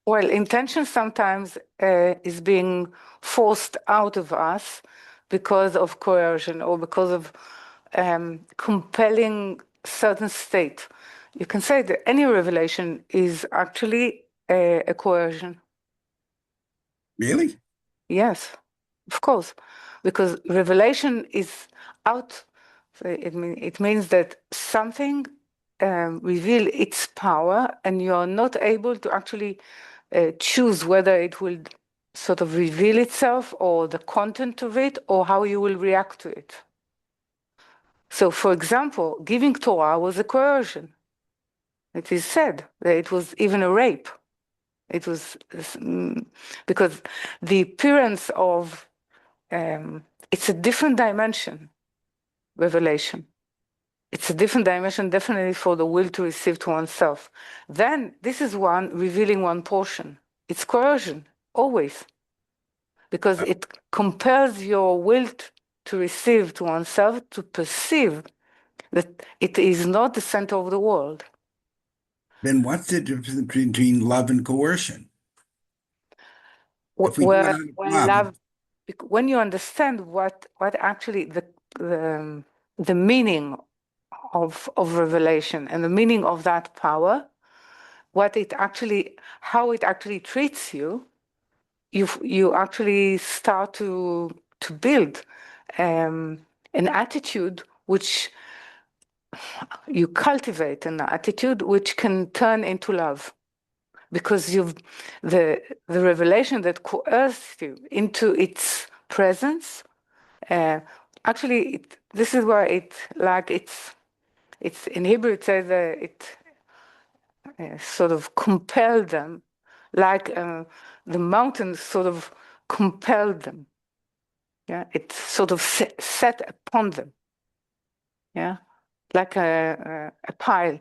Well, intention sometimes is being forced out of us because of coercion or because of compelling certain state. You can say that any revelation is actually a coercion. Really? Yes, of course, because revelation is out. So it means that something reveal its power, and you are not able to actually choose whether it will sort of reveal itself or the content of it or how you will react to it. So, for example, giving Torah was a coercion. It is said that it was even a rape. It was because the appearance of it's a different dimension, revelation. It's a different dimension, definitely, for the will to receive to oneself. Then this is one revealing one portion. It's coercion, always, because it compels your will to receive to oneself to perceive that it is not the center of the world. Then what's the difference between love and coercion? If we do it out of When love, when you understand what actually the meaning of revelation and the meaning of that power, how it actually treats you, you actually start to build an attitude which you cultivate, an attitude which can turn into love, because the revelation that coerced you into its presence. Actually, this is why it's in Hebrew. It says it sort of compelled them, like the mountains sort of compelled them. Yeah, it sort of set upon them. Yeah, like a pile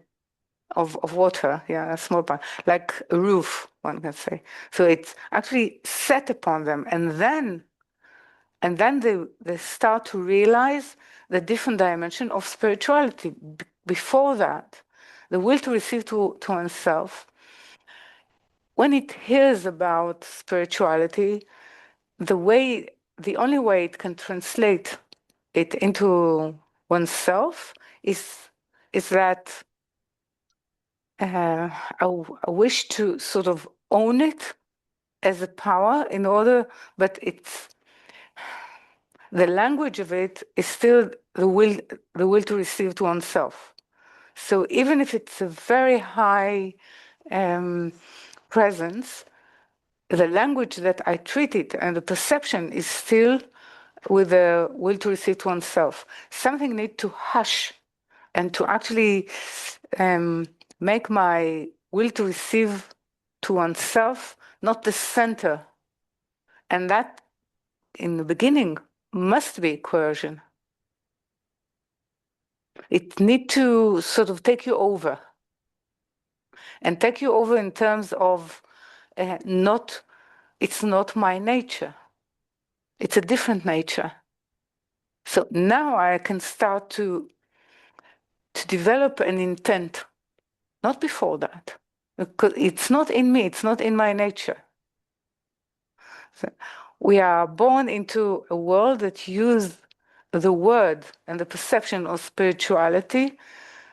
of water. Yeah, a small pile, like a roof, one can say. So it's actually set upon them, and then they start to realize the different dimension of spirituality. Before that, the will to receive to oneself, when it hears about spirituality, the only way it can translate it into oneself is that a wish to sort of own it as a power but the language of it is still the will to receive to oneself. So even if it's a very high presence, the language that I treat it and the perception is still with the will to receive to oneself. Something needs to hush and to actually make my will to receive to oneself not the center. And that, in the beginning, must be coercion. It needs to sort of take you over. And take you over in terms of it's not my nature. It's a different nature. So now I can start to develop an intent, not before that, because it's not in me, it's not in my nature. So we are born into a world that uses the word and the perception of spirituality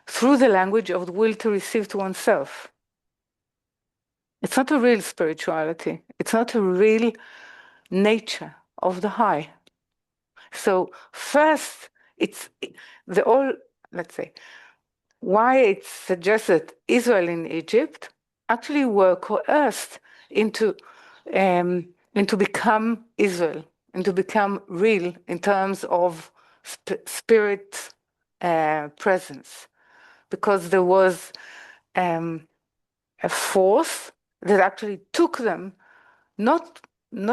through the language of the will to receive to oneself. It's not a real spirituality. It's not a real nature of the high. So first, let's say, why it's suggested Israel in Egypt actually were coerced into become Israel, and to become real in terms of spirit presence, because there was a force that actually took them, not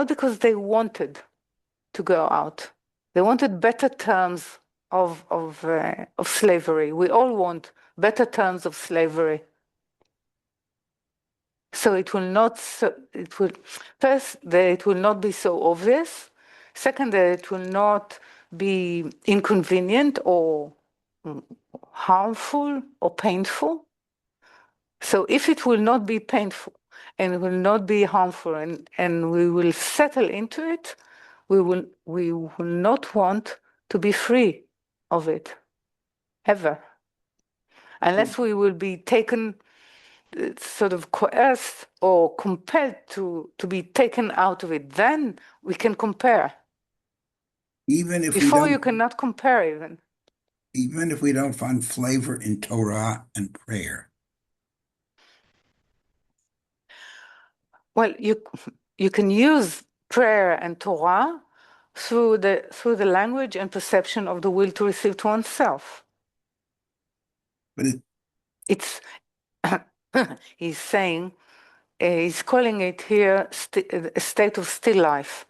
because they wanted to go out. They wanted better terms of slavery. We all want better terms of slavery. So it will not be so obvious. Second, that it will not be inconvenient or harmful or painful. So if it will not be painful, and it will not be harmful, and we will settle into it. We will not want to be free of it, ever. Unless we will be taken, sort of coerced or compelled to be taken out of it, then we can compare. Even if Before we you don't, cannot compare even if we don't find flavor in Torah and prayer. Well, you can use prayer and Torah through the language and perception of the will to receive to oneself. But It's he's saying, he's calling it here a state of still life.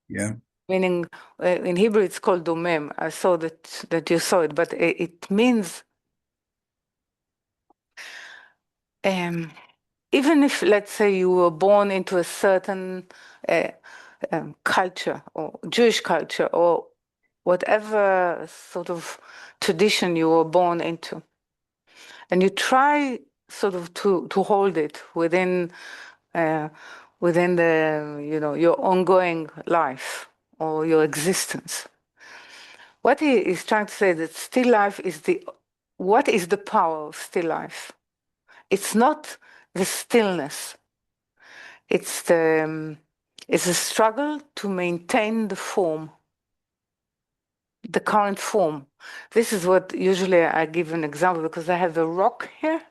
yeah, Meaning, in Hebrew it's called domem. I saw that you saw it, but it means even if, let's say, you were born into a certain culture or Jewish culture or whatever sort of tradition you were born into, and you try sort of to hold it within the your ongoing life or your existence. What he is trying to say that still life is what is the power of still life? It's not the stillness. It's a struggle to maintain the form, the current form. This is what usually I give an example because I have a rock here.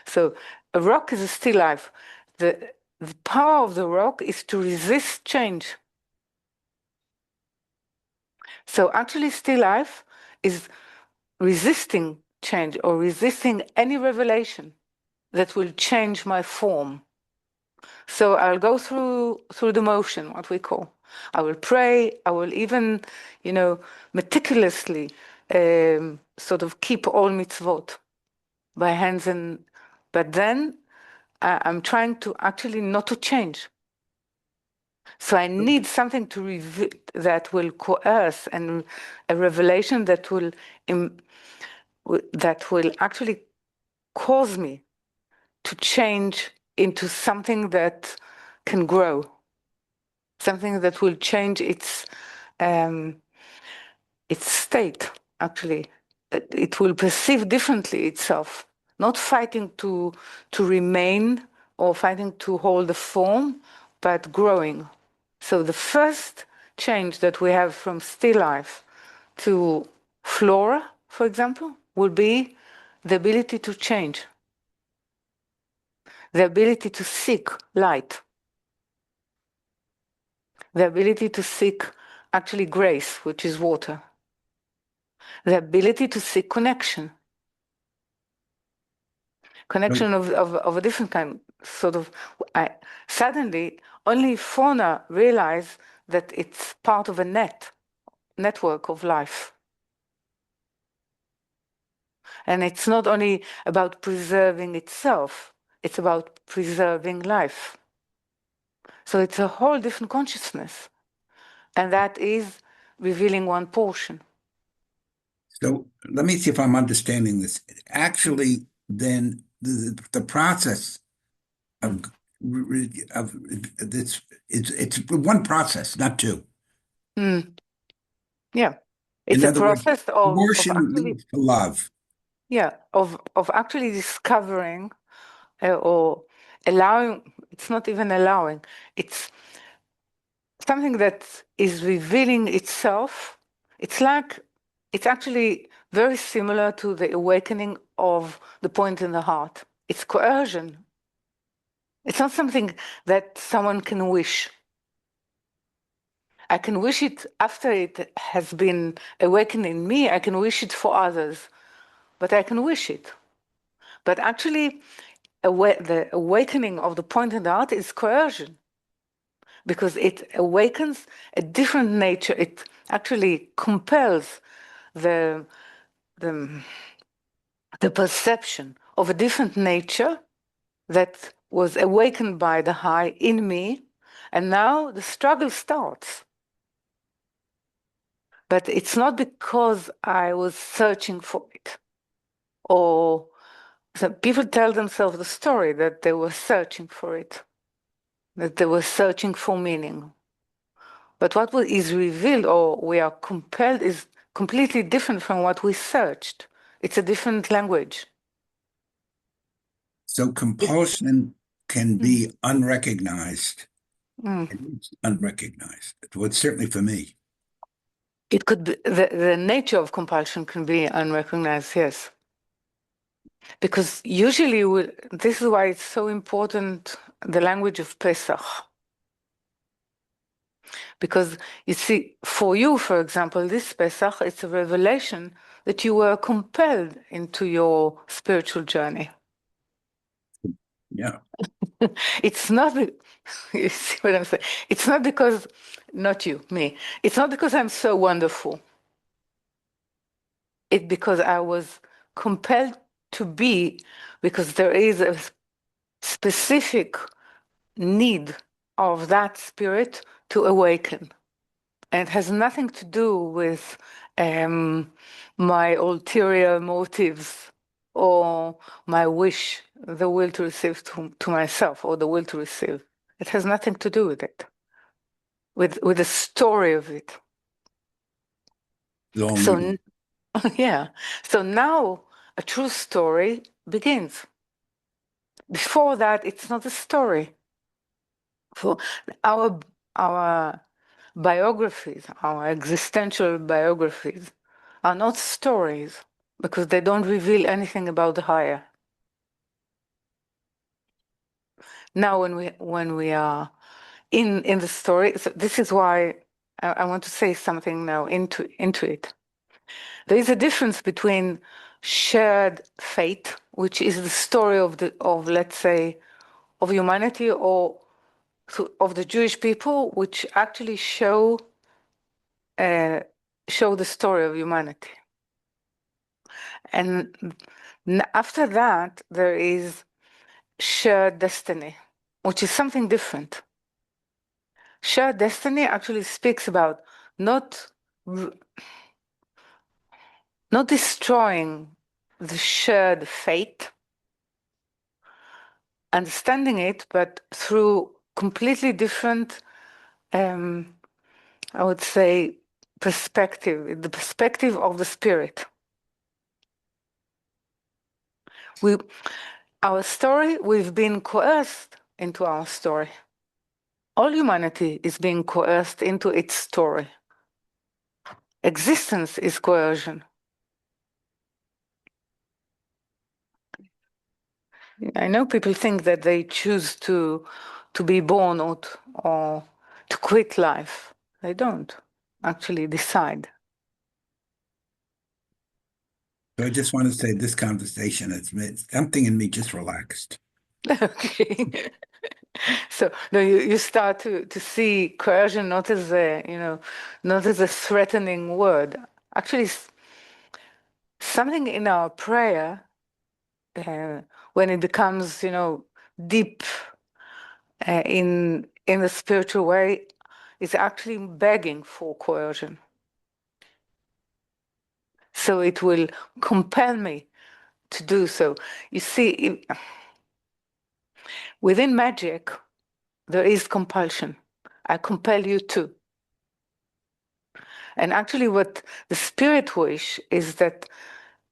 So a rock is a still life. The power of the rock is to resist change. So actually still life is resisting change or resisting any revelation that will change my form. So I'll go through the motion, what we call. I will pray. I will even, meticulously sort of keep all mitzvot by hands but then I'm trying to actually not to change. So I need something that will coerce and a revelation that will actually cause me to change into something that can grow, something that will change its state. Actually, it will perceive differently itself, not fighting to remain or fighting to hold the form, but growing. So the first change that we have from still life to flora, for example, will be the ability to change, the ability to seek light, the ability to seek actually grace, which is water, the ability to seek connection of a different kind. Sort of, suddenly only fauna realize that it's part of a network of life. And it's not only about preserving itself, it's about preserving life. So it's a whole different consciousness. And that is revealing one portion. so let me see if I'm understanding this. Actually, then the process of this it's one process, not two. Mm. Yeah. It's In a other words, process of coercion actually, leads to love. yeah, of actually discovering or allowing, it's not even allowing, it's something that is revealing itself. It's actually very similar to the awakening of the point in the heart. It's coercion. It's not something that someone can wish. I can wish it after it has been awakened in me. I can wish it for others, but I can wish it. But actually, the awakening of the point in the heart is coercion, because it awakens a different nature. It actually compels the perception of a different nature that was awakened by the high in me, and now the struggle starts. But it's not because I was searching for it or So people tell themselves the story that they were searching for it, that they were searching for meaning. But what is revealed or we are compelled is completely different from what we searched. It's a different language. So compulsion can be unrecognized. Mm. It is unrecognized. Well, certainly for me. It could be the nature of compulsion can be unrecognized, yes. Because usually this is why it's so important, the language of Pesach. Because you see, for you, for example, this Pesach, it's a revelation that you were compelled into your spiritual journey. Yeah. It's not, you see what I'm saying? It's not because, not you, me. It's not because I'm so wonderful. It's because I was compelled to be, because there is a specific need of that spirit to awaken. And it has nothing to do with my ulterior motives or my wish, the will to receive to myself or the will to receive. It has nothing to do with it, with the story of it. So, yeah. So now a true story begins. Before that, it's not a story. For our biographies, our existential biographies, are not stories because they don't reveal anything about the higher. Now, when we are in the story, so this is why I want to say something now into it. There is a difference between shared fate, which is the story of let's say of humanity or of the Jewish people, which actually show the story of humanity. And after that, there is shared destiny, which is something different. Shared destiny actually speaks about not destroying the shared fate, understanding it, but through completely different, I would say, perspective, the perspective of the spirit. Our story, we've been coerced into our story. All humanity is being coerced into its story. Existence is coercion. I know people think that they choose to be born or to quit life. They don't actually decide. So I just want to say this conversation has made something in me just relaxed. Okay. So no, you start to see coercion not as not as a threatening word. Actually, something in our prayer, when it becomes deep in the spiritual way, is actually begging for coercion. So it will compel me to do so. You see, within magic, there is compulsion. I compel you to. And actually, what the spirit wish is that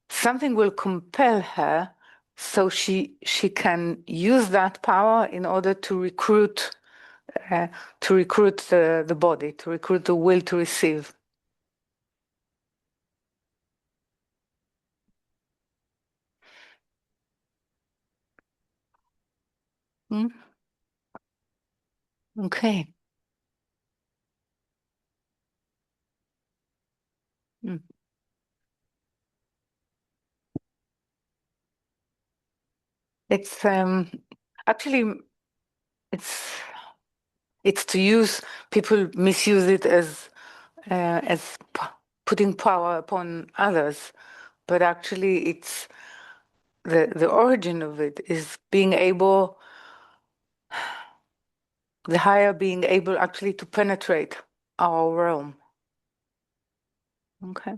something will compel her so she can use that power in order to recruit the body, to recruit the will to receive. Hmm? Okay. Hmm. It's actually it's to use, people misuse it as putting power upon others, but actually it's the origin of it is being able, the higher being able actually to penetrate our realm. Okay.